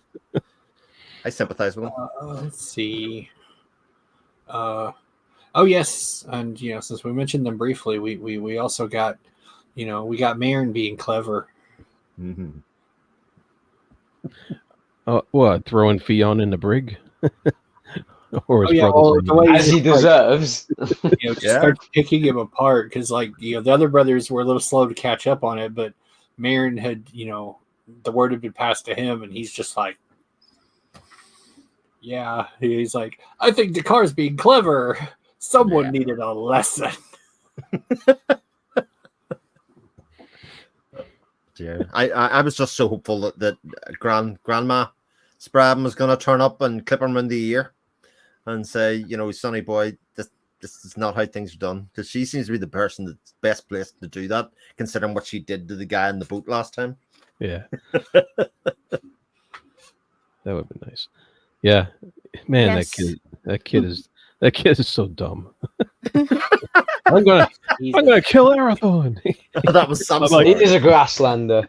I sympathize with him. Let's see. Oh yes, and since we mentioned them briefly, we also got we got Marin being clever. Mm-hmm. What, throwing Fionn in the brig? Or his as he deserves. Start picking him apart because the other brothers were a little slow to catch up on it, but Marin had the word had been passed to him, and he's just like, yeah, he's like, I think Dakar's being clever. Someone needed a lesson. Yeah, I was just so hopeful that Grandma Sprabin was going to turn up and clip him in the ear and say, sonny boy, this is not how things are done. Because she seems to be the person that's best placed to do that, considering what she did to the guy in the boat last time. Yeah. That would be nice. Yeah. Man, yes. that kid is so dumb. I'm gonna kill Arathorn. That was something. He is a grasslander.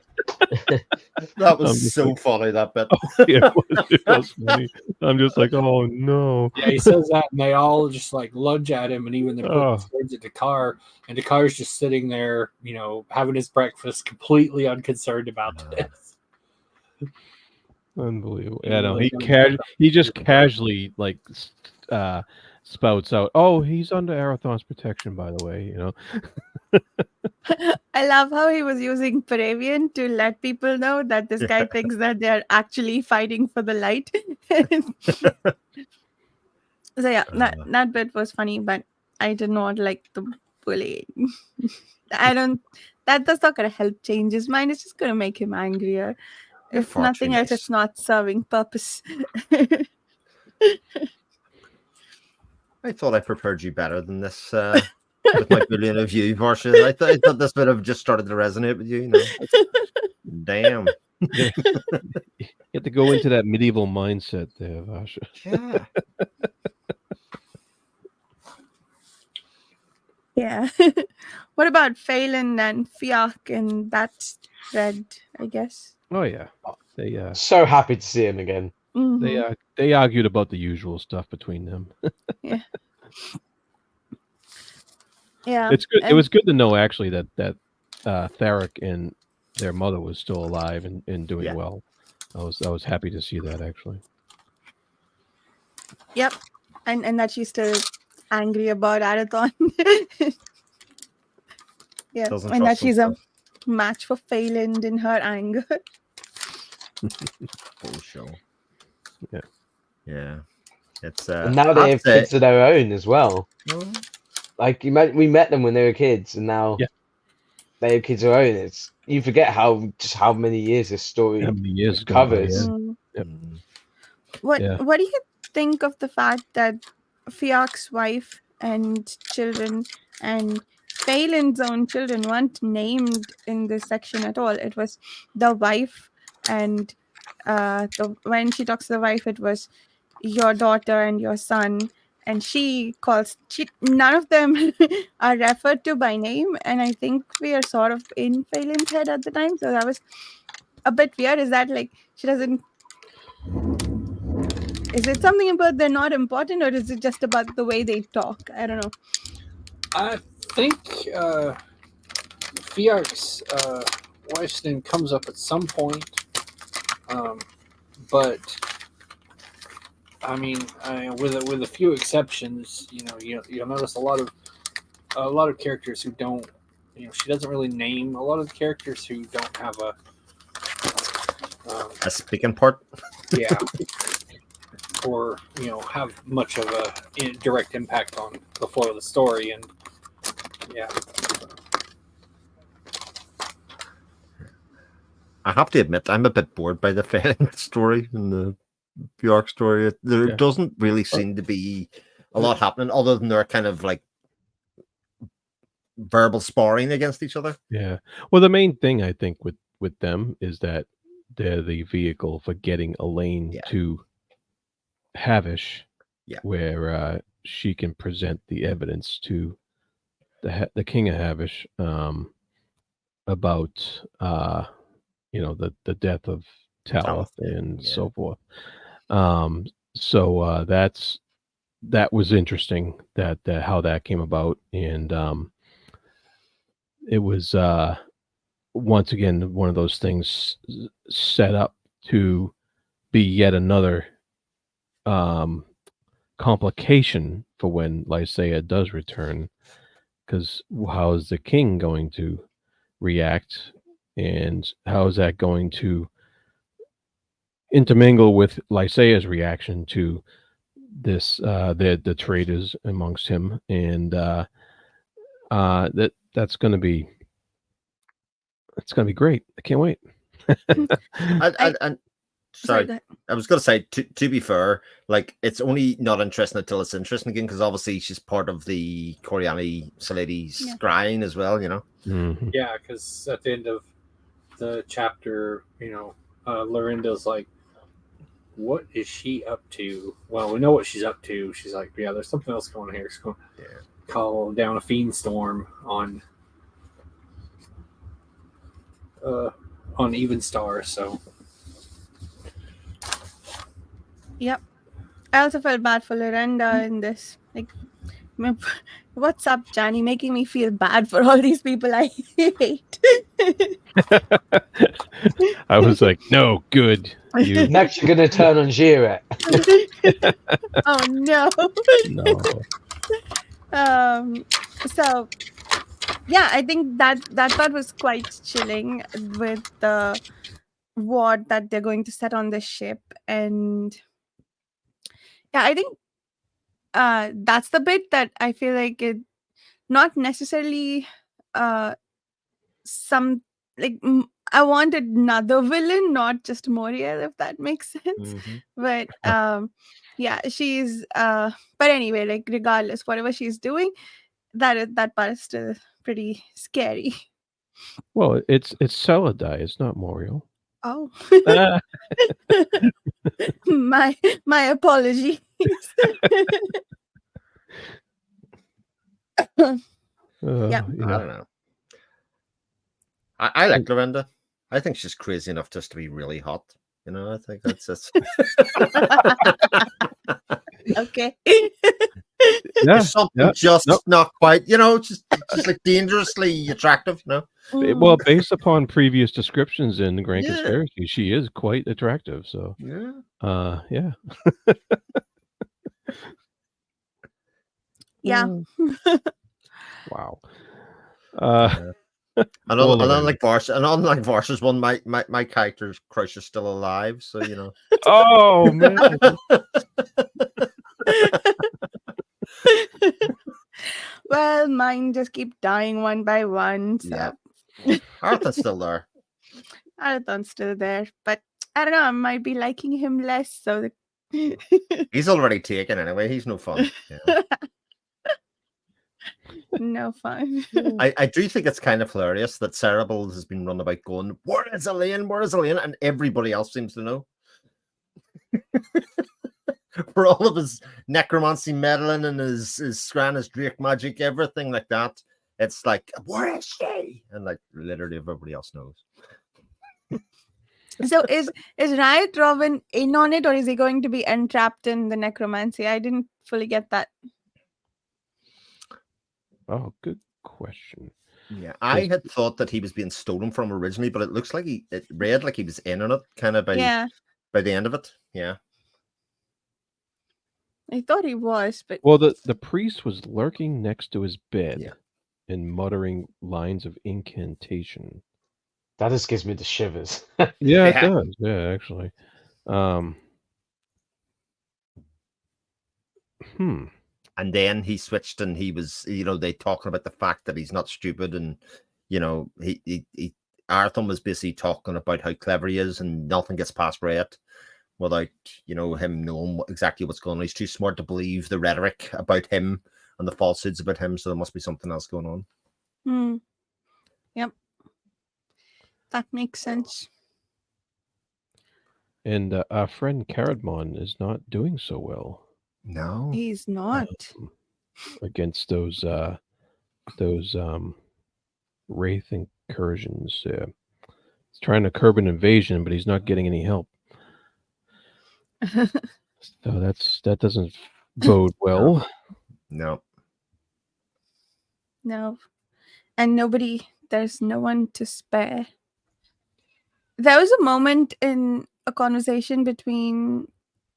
That was so funny, that bit. Yeah, it was funny. I'm just like, oh no. Yeah, he says that, and they all just lunge at him, and even they're putting swords at Dakar, and Dakar's just sitting there, having his breakfast, completely unconcerned about this. Unbelievable. Yeah, no, he just casually spouts out, oh, he's under Arathorn's protection, by the way, I love how he was using Paravian to let people know that this guy thinks that they're actually fighting for the light. So yeah, that bit was funny, but I did not like the bullying. That's not going to help change his mind. It's just going to make him angrier. If nothing else, it's not serving purpose. I thought I prepared you better than this with my billion of you, Varsha. I thought this would have just started to resonate with you. You know, damn. You have to go into that medieval mindset there, Vasha. Yeah. Yeah. What about Phelan and Fiach in that thread, I guess? Oh yeah, they So happy to see him again. Mhm. they argued about the usual stuff between them. Yeah. Yeah. It's good. It and- was good to know actually that Tharic and their mother was still alive and doing Yeah. well. I was happy to see that actually. Yep. And that she's still angry about Arathon. Yeah. Doesn't And that trust she's a himself. match for Phelan in her anger. Whole show. Yeah. Yeah. It's And now they have kids of their own as well. Like we met them when they were kids, and now Yeah. they have kids of their own. It's you forget how many years this story How many years ago? by, covers. yeah. Mm. Yep. What Yeah. What do you think of the fact that Fiach's wife and children and Phelan's own children weren't named in this section at all? It was the wife, and when she talks to the wife, it was your daughter and your son, and none of them are referred to by name, and I think we are sort of in Phelan's head at the time, so that was a bit weird. Is that like she doesn't? Is it something about they're not important, or is it just about the way they talk? I don't know. I think Fiach's wife's name comes up at some point, but I mean, with a few exceptions, you'll notice a lot of characters who don't, she doesn't really name a lot of the characters who don't have a speaking part. yeah, or have much of a direct impact on the flow of the story, and yeah. I have to admit, I'm a bit bored by the Fenn story and the Bjork story. There doesn't really seem to be a lot happening other than they're kind of like verbal sparring against each other. Yeah. Well, the main thing I think with them is that they're the vehicle for getting Elaine to Havish, where she can present the evidence to the King of Havish about the death of Talith and so forth. So that was interesting that how that came about, and it was once again one of those things set up to be yet another complication for when Lysaea does return, because how is the king going to react, and how is that going to intermingle with Lysaea's reaction to this the traitors amongst him, and that's going to be great. I can't wait. Sorry, I was going to say, to be fair, like it's only not interesting until it's interesting again, because obviously she's part of the Coriani Salady's grind as well, Mm-hmm. Yeah, because at the end of the chapter, Lorinda's like, what is she up to? Well, we know what she's up to. She's like, yeah, there's something else going on here. She's going to call down a fiend storm on Evenstar, so. Yep. I also felt bad for Lorinda in this. Like, what's up, Janny? Making me feel bad for all these people I hate. I was like, no, good. You. Next, you're going to turn on Gira. Oh, no. No. So, yeah, I think that part was quite chilling with the ward that they're going to set on the ship. And yeah, I think that's the bit that I feel like it not necessarily some like I wanted another villain, not just Muriel, if that makes sense. Mhm. But yeah, she's but anyway, like regardless, whatever she's doing, that part is still pretty scary. Well, it's Celadai. It's not Moriel. Oh, Ah, my apologies. yeah. I don't know. I like Lorinda. I think she's crazy enough just to be really hot. You know, I think that's Okay. Yeah, something yeah. just Nope. not quite, you know, just like dangerously attractive, you know. Well, based upon previous descriptions in the Grand Yeah. Conspiracy, she is quite attractive. So, Yeah. yeah. Yeah. Wow. And Well, unlike Varsha's one, my character's crush is still alive, so you know. oh man. Well, mine just keep dying one by one. So Yeah. Arthur's still there. Arathon's still there, but I don't know. I might be liking him less. So He's already taken anyway. He's no fun. Yeah. no fun. I do think it's kind of hilarious that Cerebral has been run about going, "Where is Elaine? Where is Elaine?" And everybody else seems to know. For all of his necromancy meddling and his scran, his Drake magic, everything like that, it's like, "Where is she?" And like literally everybody else knows. So is Riot Robin in on it, or is he going to be entrapped in the necromancy? I didn't fully get that. Oh, good question. Yeah, I had thought that he was being stolen from originally, but it looks like it read like he was in on it kind of by the end of it. Yeah. I thought he was, but Well, the priest was lurking next to his bed Yeah. and muttering lines of incantation. That just gives me the shivers. Yeah, it Yeah. does. Yeah, actually. And then he switched and he was, you know, they talking about the fact that he's not stupid and, you know, he Arthur was basically talking about how clever he is and nothing gets past Riot without, you know, him knowing exactly what's going on. He's too smart to believe the rhetoric about him and the falsehoods about him, so there must be something else going on. Yep. That makes sense. And our friend Caradmon is not doing so well. No. He's not. Against those wraith incursions. He's trying to curb an invasion, but he's not getting any help. So that doesn't bode well. No. No. And there's no one to spare. There was a moment in a conversation between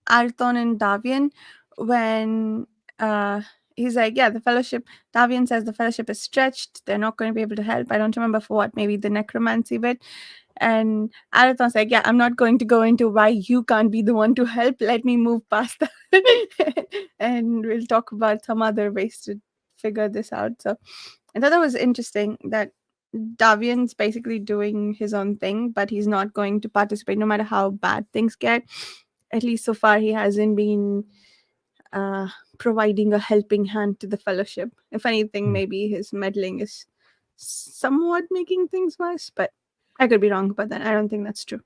Arthon and Davian when he's like, yeah, the fellowship, Davian says the fellowship is stretched. They're not going to be able to help. I don't remember for what, maybe the necromancy bit. And Arathon's like, yeah, I'm not going to go into why you can't be the one to help. Let me move past that. And we'll talk about some other ways to figure this out. So I thought that was interesting that Davian's basically doing his own thing, but he's not going to participate no matter how bad things get. At least so far, he hasn't been providing a helping hand to the fellowship. If anything, maybe his meddling is somewhat making things worse, but I could be wrong about that. I don't think that's true.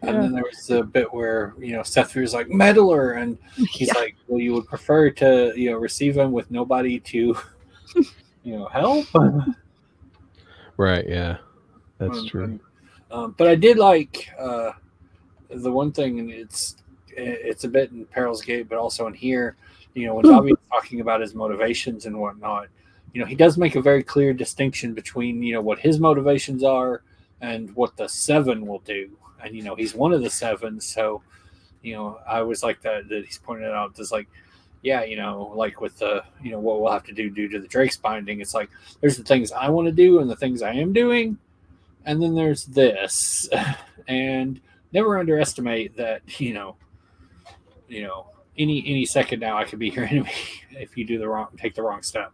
And then there was a bit where, you know, Seth was like, meddler, and he's like, well, you would prefer to, you know, receive him with nobody to, you know, help? Right, yeah. That's true. But I did like the one thing, and it's a bit in Peril's Gate, but also in here, you know, when Davian's talking about his motivations and whatnot, you know, he does make a very clear distinction between, you know, what his motivations are and what the Seven will do. And, you know, he's one of the Seven. So, you know, I always like that he's pointed out, just like, yeah, you know, like with the, you know, what we'll have to do due to the Drake's binding. It's like, there's the things I want to do and the things I am doing. And then there's this. And never underestimate that, you know, any second now I could be your enemy if you take the wrong step.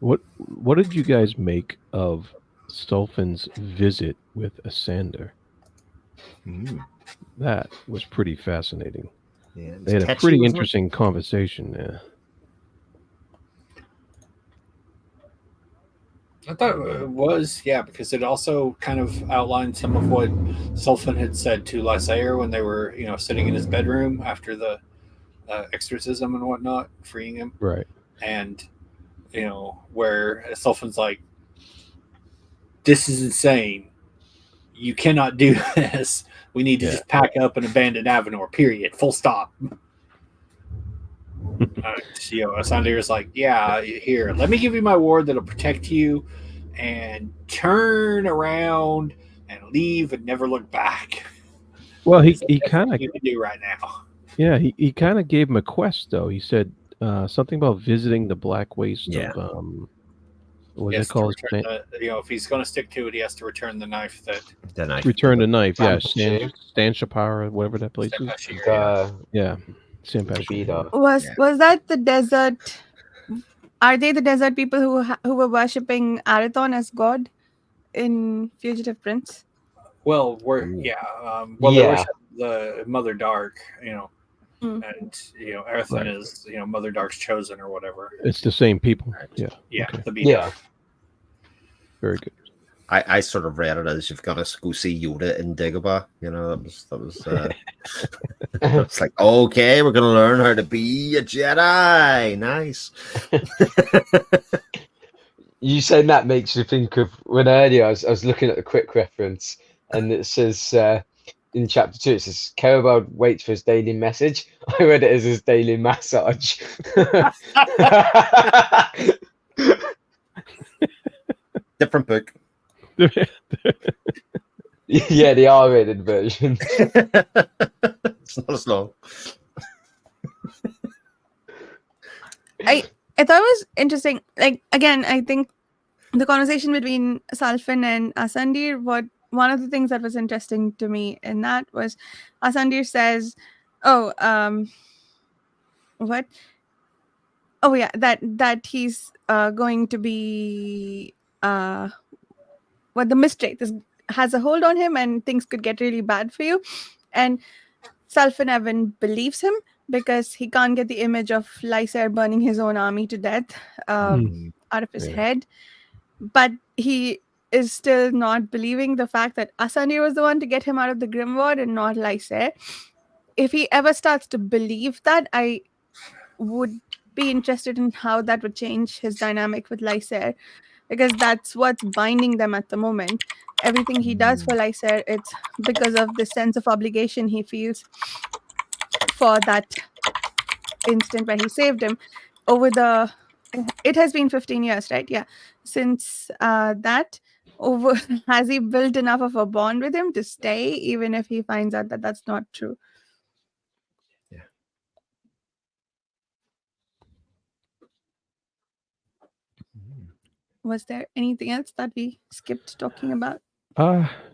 What did you guys make of Stolfin's visit with Asander? That was pretty fascinating. Yeah, it was They had a touchy, pretty wasn't it? interesting conversation there. I thought it was, yeah, because it also kind of outlined some of what Sulfin had said to Lysair when they were, sitting in his bedroom after the exorcism and whatnot, freeing him. Right. And, where Sulfin's like, this is insane. You cannot do this. We need to Yeah. just pack up and abandon Avenor, period. Full stop. Asandir's like, yeah, here, let me give you my ward that'll protect you and turn around and leave and never look back. Well, he It's the best kind thing of you can do right now. yeah he kind of gave him a quest though. He said something about visiting the Black Waste Yeah. of what was He has it to called? return if he's going to stick to it, he has to return the knife that Then I Return the knife. Yeah, Sampashir. Stanshapara, whatever that place is. Sampashir, yeah. Yeah, Sampashir. Kabida. Was that the desert? Are they the desert people who were worshipping Arathon as god in Fugitive Prince? Well, Ooh. they Yeah. worship the Mother Dark, Mm. and Arathon Right. is Mother Dark's chosen or whatever. It's the same people. Yeah. Yeah, Okay. the Yeah. Very good. I sort of read it as you've got to go see Yoda in Dagobah. That was. It's like, okay, we're gonna learn how to be a Jedi. Nice. You saying that makes me think of when earlier I was looking at the quick reference, and it says in chapter 2 it says Carabald waits for his daily message. I read it as his daily massage. Different book. Yeah, the R-rated version. It's not as long. I thought it was interesting. Like, again, I think the conversation between Salfin and Asandir, one of the things that was interesting to me in that was Asandir says, what? Oh yeah, that he's going to be the mistake has a hold on him and things could get really bad for you. And Salfin Evan believes him because he can't get the image of Lysair burning his own army to death out of his Yeah. head. But he is still not believing the fact that Asandir was the one to get him out of the Grimward and not Lysair. If he ever starts to believe that, I would be interested in how that would change his dynamic with Lysair, because that's what's binding them at the moment. Everything he does for Lysair, it's because of the sense of obligation he feels for that instant where he saved him. It has been 15 years, right? Yeah. Since that, has he built enough of a bond with him to stay, even if he finds out that that's not true? Yeah. Was there anything else that we skipped talking about?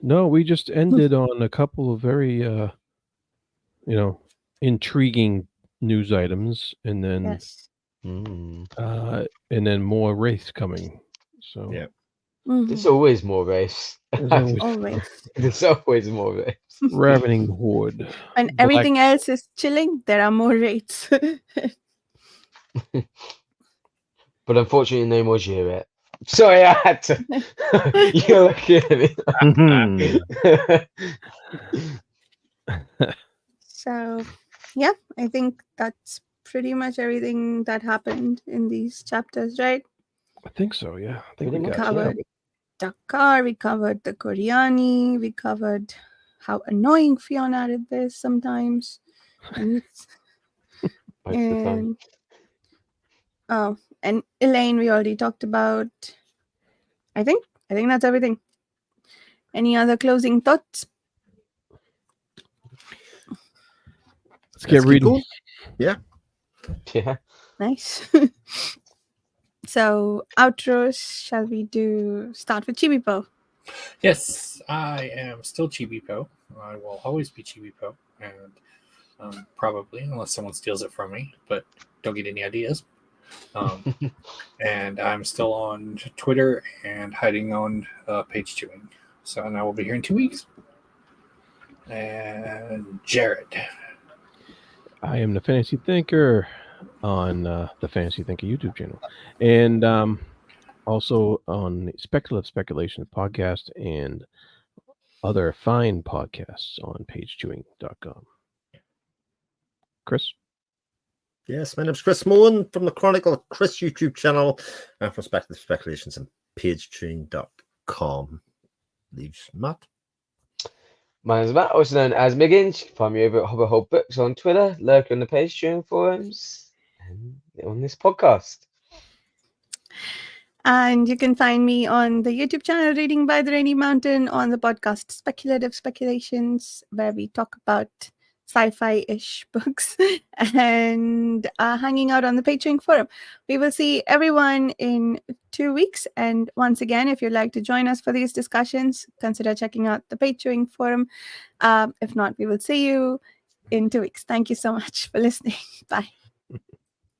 No, we just ended on a couple of very intriguing news items, and then Yes. and then more wraiths coming. So Yeah. There's always more race. there's always Always. There's always more race. ravening horde. When Black- everything else is chilling, there are more rates. But unfortunately, no more Jiret. Sorry, I had to. You're looking at me. So, yeah, I think that's pretty much everything that happened in these chapters, right? I think so. Yeah, I think Pretty we much, got Covered Dakar, we covered the Koreani, we covered how annoying Fiona did this sometimes. And, Most of the time. and Elaine, we already talked about. I think that's everything. Any other closing thoughts? Let's get keep reading. going. Yeah. Yeah. Nice. So, outros, shall we start with Chibipo? Yes, I am still Chibi-Po. I will always be Chibi-Po, and probably, unless someone steals it from me, but don't get any ideas. And I'm still on Twitter and hiding on page chewing. So, and I will be here in 2 weeks. And Jared. I am the Fantasy Thinker on the Fantasy Thinker YouTube channel, and also on the Speculative Speculations podcast and other fine podcasts on pagechewing.com. Chris? Yes, my name's Chris Moen from the Chronicle of Chris YouTube channel and from Speculative Speculations and pagechewing.com. Leaves Matt. My name's Matt, also known as Miggins. You can find me over at Hobber Hob Books on Twitter, lurk on the page chewing forums, and on this podcast. And you can find me on the YouTube channel Reading by the Rainy Mountain, on the podcast Speculative Speculations, where we talk about sci-fi-ish books, and hanging out on the Patreon forum. We will see everyone in 2 weeks. And once again, if you'd like to join us for these discussions, consider checking out the Patreon forum. If not, we will see you in 2 weeks. Thank you so much for listening. Bye.